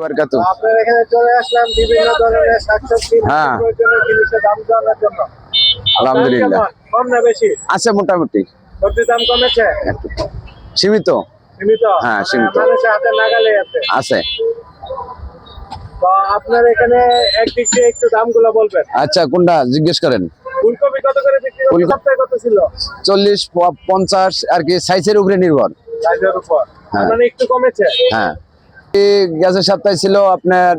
বারাকাতু। আপনার এখানে চলে আসলাম বিভিন্ন ধরনের শাকসবজি হ্যাঁ। প্রয়োজনীয় জিনিসের দাম জানার জন্য। আলহামদুলিল্লাহ। দাম কেমন? কম না বেশি? আছে মোটামুটি সবজির দাম কমেছে? সীমিত। সীমিত? হ্যাঁ, মানে সীমিত। মানুষের হাতে নাগালে আছে। আছে। তো আপনার এখানে একদিক দিয়ে একটু দামগুলো বলবেন। আচ্ছা, কোনটা জিজ্ঞেস করেন? ফুলকপি কত করে বিক্রি করতে? ফুলকপি- সপ্তাহে কত ছিল? 40, 50 আর কি, সাইজের উপরে নির্ভর। সাইজের উপর। হ্যাঁ। মানে একটু কমেছে? হ্যাঁ, এই গ্যাসের সপ্তাহে ছিল আপনার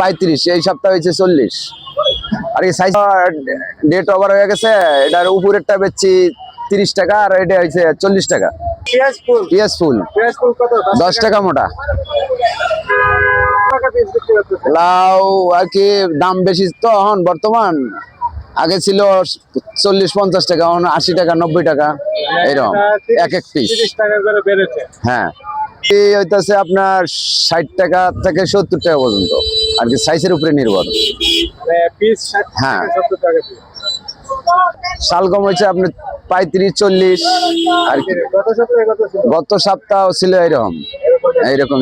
35, এই সপ্তাহে হয়েছে 40 আর কি। সাইজ ডেট ওভার হয়ে গেছে। এটার উপরেরটা বেচছি 30 টাকা আর এটা হয়েছে 40 টাকা। পেঁয়াজ ফুল? পেঁয়াজ ফুল পেঁয়াজ ফুল কত? 10 টাকা মোটা। টাকা পিস বিক্রি করতেছে? লাউ আর কি দাম বেশি তো এখন বর্তমান। আগে ছিল 40-50 টাকা, এখন 80 টাকা 90 টাকা এরকম এক এক পিস। 30 টাকা করে বেড়েছে। হ্যাঁ, এই হইতাছে আপনার 60 টাকা থেকে 70 টাকা পর্যন্ত আর কি, সাইজের উপরে নির্ভর। মানে পিস 60 হ্যাঁ। থেকে 70 টাকা পিস। শালগম হচ্ছে আপনার 35-40 আর কি। গত সপ্তাহে কত ছিল? গত সপ্তাহ ছিল এরকম এইরকম।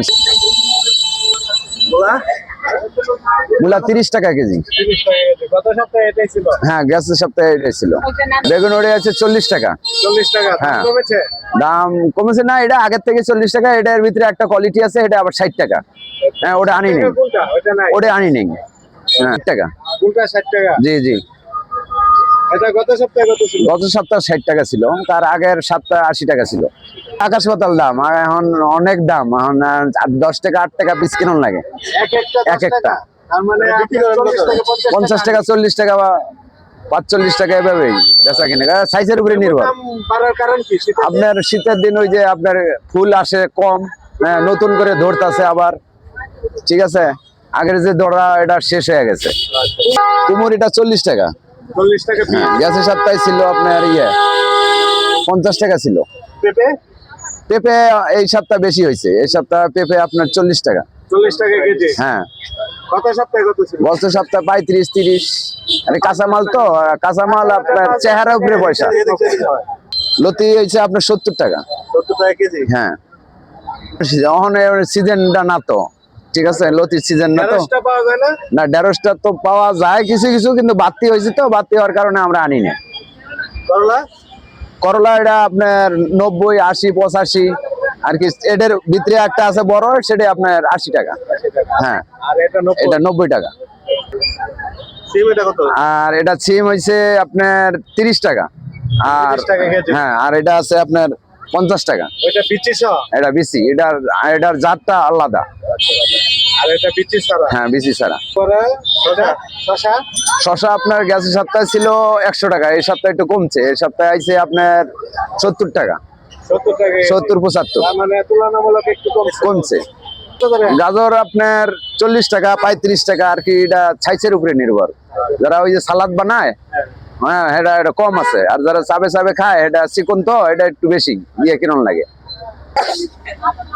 মূলা? মূলা 30 টাকা কেজি। 30 টাকা কেজি। গত সপ্তাহে এটাই ছিল? হ্যাঁ, গ্যাসের সপ্তাহে এটাই ছিল। বেগুন ওড়ে আছে 40 টাকা। 40 টাকা। দাম হ্যাঁ। কমেছে? দাম কমেছে না, এটা আগের থেকে 40 টাকা। এটার ভিতরে একটা কোয়ালিটি আছে, এটা আবার 60 টাকা। হ্যাঁ, ওটা আনি নেই। কোনটা? ওটা নাই। ওটা আনি নেই। হ্যাঁ, 60 টাকা। কোনটা 60 টাকা? জি জি। এটা গত সপ্তাহে কত ছিল? গত সপ্তাহ 60 টাকা ছিল, তার আগের সপ্তাহে 80 টাকা ছিল। আকাশ পাতাল দাম, আর এখন অনেক দাম। এখন 10 টাকা 8 টাকা পিস কিনুন লাগে। এক একটা 10 এক একটা। টাকা। তার মানে আপনি 40 থেকে 50 টাকা 40 টাকা বা 45 টাকা এভাবেই বেচা কিনে, সাইজের উপরে নির্ভর। দাম বাড়ার কারণ কি? শীতের দিন? আপনার শীতের দিন ওই যে আপনার ফুল আসে কম, হ্যাঁ, নতুন করে ধরতেছে আবার। ঠিক আছে, আগের যে ধরা এটা শেষ হয়ে গেছে। কুমড় এটা 40 টাকা। 40 টাকা পিস। গ্যাসের সপ্তাহে ছিল আপনার 50 টাকা ছিল। পেঁপে? পেঁপে এই সপ্তাহ বেশি হয়েছে। এই সপ্তাহ পেঁপে আপনার 40 টাকা। 40 টাকা কেজি। হ্যাঁ, গত সপ্তাহে কত ছিল? গত সপ্তাহ 35-30। আরে কাঁচামাল তো, কাঁচামাল আপনার চেহারা উপরে পয়সা। লতি হয়েছে আপনার 70 টাকা। 70 টাকা কেজি। হ্যাঁ, এখন সিজনটা না তো। ঠিক আছে, লতির সিজন না তো। ঢেঁড়সটা পাওয়া যায় না? না, ঢেঁড়সটা তো পাওয়া যায় কিছু কিছু, কিন্তু বাড়তি হয়েছে তো, বাড়তি হওয়ার কারণে আমরা আনি না। করলা? করলা এটা আপনার 90, 80, 85 আর কি। এটার ভিতরে একটা আছে বড়, সেটা আপনার 80 টাকা। 80 টাকা। হ্যাঁ, আর এটা 90? এটা 90 টাকা। সিম এটা কত? আর এটা সিম হয়েছে আপনার 30 টাকা। আর 30 টাকা কেজি। হ্যাঁ, আর এটা আছে আপনার 50 টাকা। ওইটা বিচি সহ? এটা বিসি, এটার জাতটা আলাদা। আর এটা বিচি ছাড়া? হ্যাঁ, বিসি ছাড়া। পরে ওটা শসা? শশা আপনার গ্যাসের সপ্তাহে ছিল 100 টাকা, এই সপ্তাহে একটু কমছে। এই সপ্তাহে আইছে আপনার 70 টাকা। 70 টাকা কেজি। 70-75 তার মানে তুলনামূলক একটু কমছে। কমছে। কত করে? গাজর আপনার 40 টাকা 35 টাকা আর কি, এটা সাইজের উপরে নির্ভর। যারা ওই যে সালাদ বানায়, হ্যাঁ, এটা কম আছে। আর যারা চাবে চাবে খায়, এটা চিকন তো, এটা একটু বেশি দিয়ে কিনুন লাগে।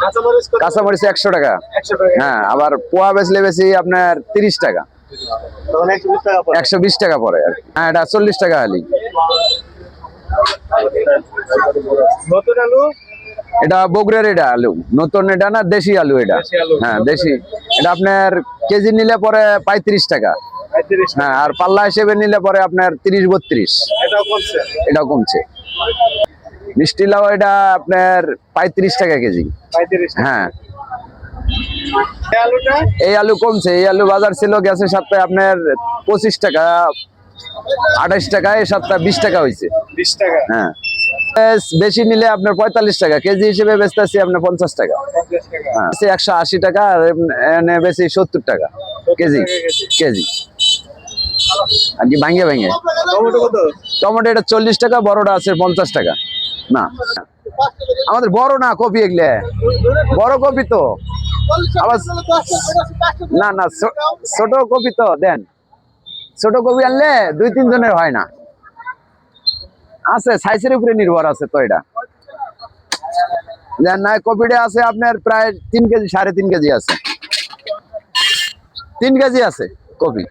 কাঁচামরিচ কত? কাঁচামরিচ 100 টাকা। 100 টাকা। হ্যাঁ, আবার পোয়া বেচলে বেশি আপনার 30 টাকা। তখন 120 টাকা পড়ে। 120 টাকা পরে আর কি। হ্যাঁ, এটা 40 টাকা আলি। নতুন আলু? এটা বগুড়ার এটা আলু, নতুন এটা না, দেশি আলু এটা। দেশি আলু। হ্যাঁ, দেশি। এটা আপনার কেজি নিলে পরে 35 টাকা। 35 টাকা। হ্যাঁ, আর পাল্লা হিসেবে নিলে পরে আপনার 30-32। এটাও কমছে? এটাও কমছে। মিষ্টি লাউ এটা আপনার 35 টাকা কেজি। 35 টাকা। হ্যাঁ, এই আলুটা? এই আলু কমছে। এই আলু বাজার ছিল গ্যাসের সপ্তাহে আপনার 25 টাকা 28 টাকা, এই সপ্তাহে 20 টাকা হয়েছে। 20 টাকা। হ্যাঁ, বেশি নিলে আপনার 45 টাকা কেজি হিসেবে বেচতেছি আপনার 50 টাকা। 50 টাকা। হ্যাঁ, 180 টাকা আর এনে বেশি 70 টাকা কেজি। কেজি আর কি, ভাঙে ভাঙে। টমেটো কত? টমেটো এটা 40 টাকা, বড়টা আছে 50 টাকা। না, আমাদের বড় না কপি, এগুলো বড় কপি তো। আবার না না, ছোট কপি তো দেন। ছোট কপি আনলে 2-3 জনের হয় না। আছে, সাইজের উপরে নির্ভর আছে তো। এটা দেন না, কপিটা আছে আপনার প্রায় 3 কেজি 3.5 কেজি আছে। 3 কেজি আছে কপি।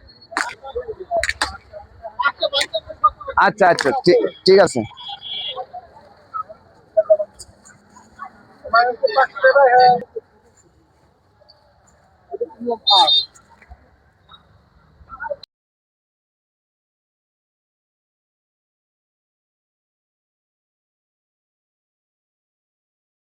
আচ্ছা আচ্ছা, ঠিক আছে। মিনিমাম 8